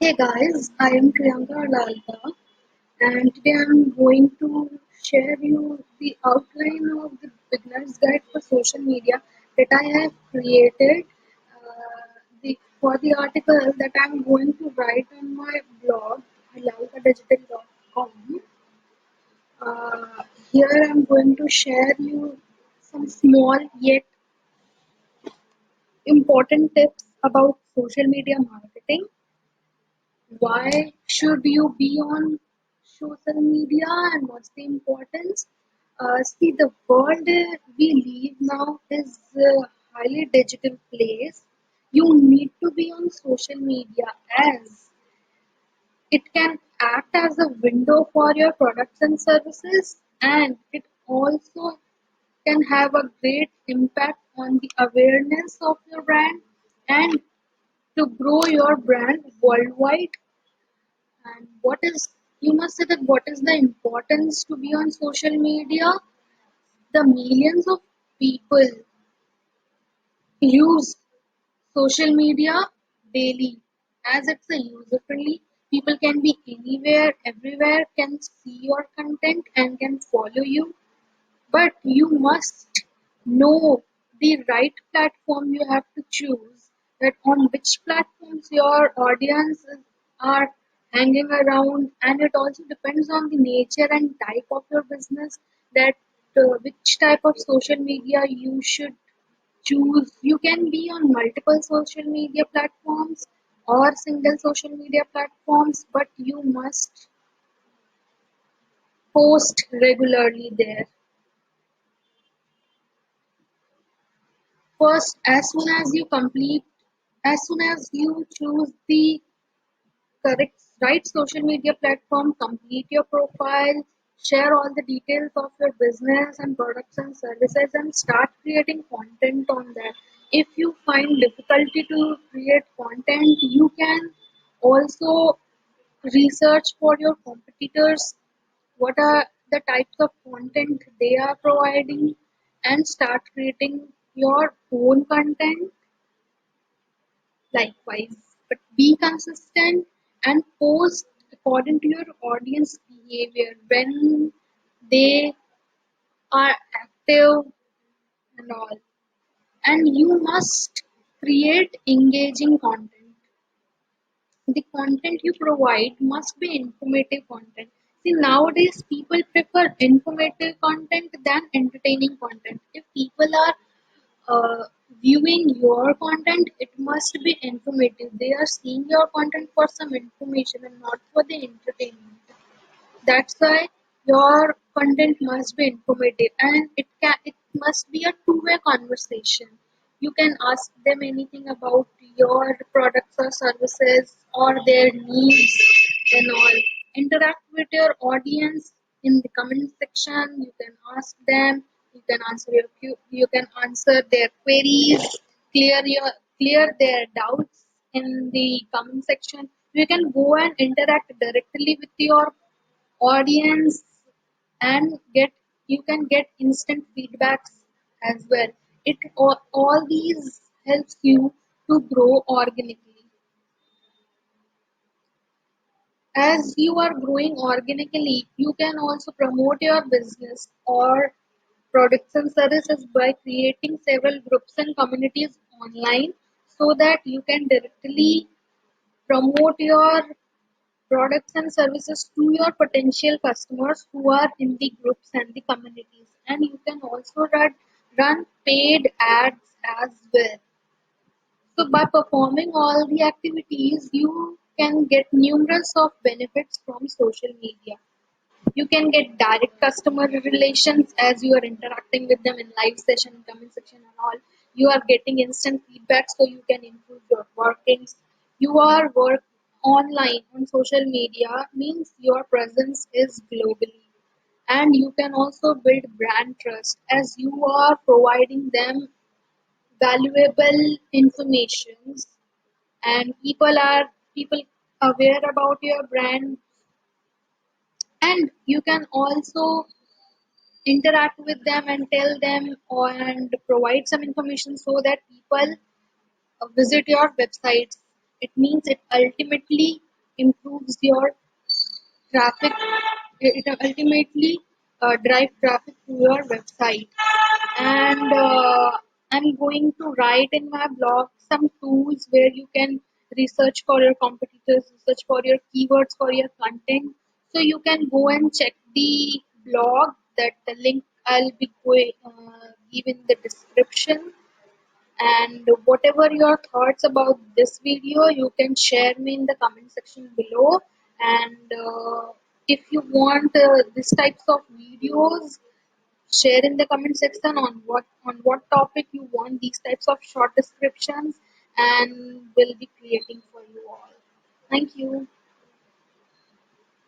Hey guys, I am Priyanka Lalka and today I'm going to share you the outline of the beginner's guide for social media that I have created for the article that I'm going to write on my blog lalkadigital.com. Uh, Here I'm going to share you some small yet important tips about social media marketing. Why should you be on social media and what's the importance? See, the world we live now is a highly digital place. You need to be on social media as it can act as a window for your products and services, and it also can have a great impact on the awareness of your brand and to grow your brand worldwide. And you must say that what is the importance to be on social media? The millions of people use social media daily as it's a user friendly. People can be anywhere, everywhere, can see your content and can follow you. But you must know the right platform you have to choose, that on which platforms your audience are hanging around, and it also depends on the nature and type of your business, that which type of social media you should choose. You can be on multiple social media platforms or single social media platforms, but you must post regularly there. First, as soon as you choose the correct right social media platform, complete your profile, share all the details of your business and products and services, and start creating content on that. If you find difficulty to create content, you can also research for your competitors what are the types of content they are providing and start creating your own content likewise. But be consistent and post according to your audience behavior when they are active and all. And you must create engaging content. The content you provide must be informative content. See, nowadays people prefer informative content than entertaining content. If people are viewing your content, it must be informative. They are seeing your content for some information and not for the entertainment. That's why your content must be informative, and it must be a two-way conversation. You can ask them anything about your products or services or their needs and all. Interact with your audience in the comment section. You can ask them. You can answer their queries. Clear their doubts in the comment section. You can go and interact directly with your audience and get you can get instant feedbacks as well. All these helps you to grow organically. As you are growing organically, you can also promote your business or products and services by creating several groups and communities online so that you can directly promote your products and services to your potential customers who are in the groups and the communities. And you can also run paid ads as well. So by performing all the activities, you can get numerous of benefits from social media. You can get direct customer relations as you are interacting with them in live session, comment section and all. You are getting instant feedback so you can improve your workings. You are work online on social media means your presence is globally. And you can also build brand trust as you are providing them valuable informations, and people aware about your brand. And you can also interact with them and tell them and provide some information so that people visit your websites. It means it ultimately improves your traffic. It ultimately drive traffic to your website. And I'm going to write in my blog some tools where you can research for your competitors, research for your keywords for your content. So you can go and check the blog. That the link I'll be going give in the description. And whatever your thoughts about this video, you can share me in the comment section below. And if you want this types of videos, share in the comment section on what topic you want these types of short descriptions, and we'll be creating for you all. Thank you.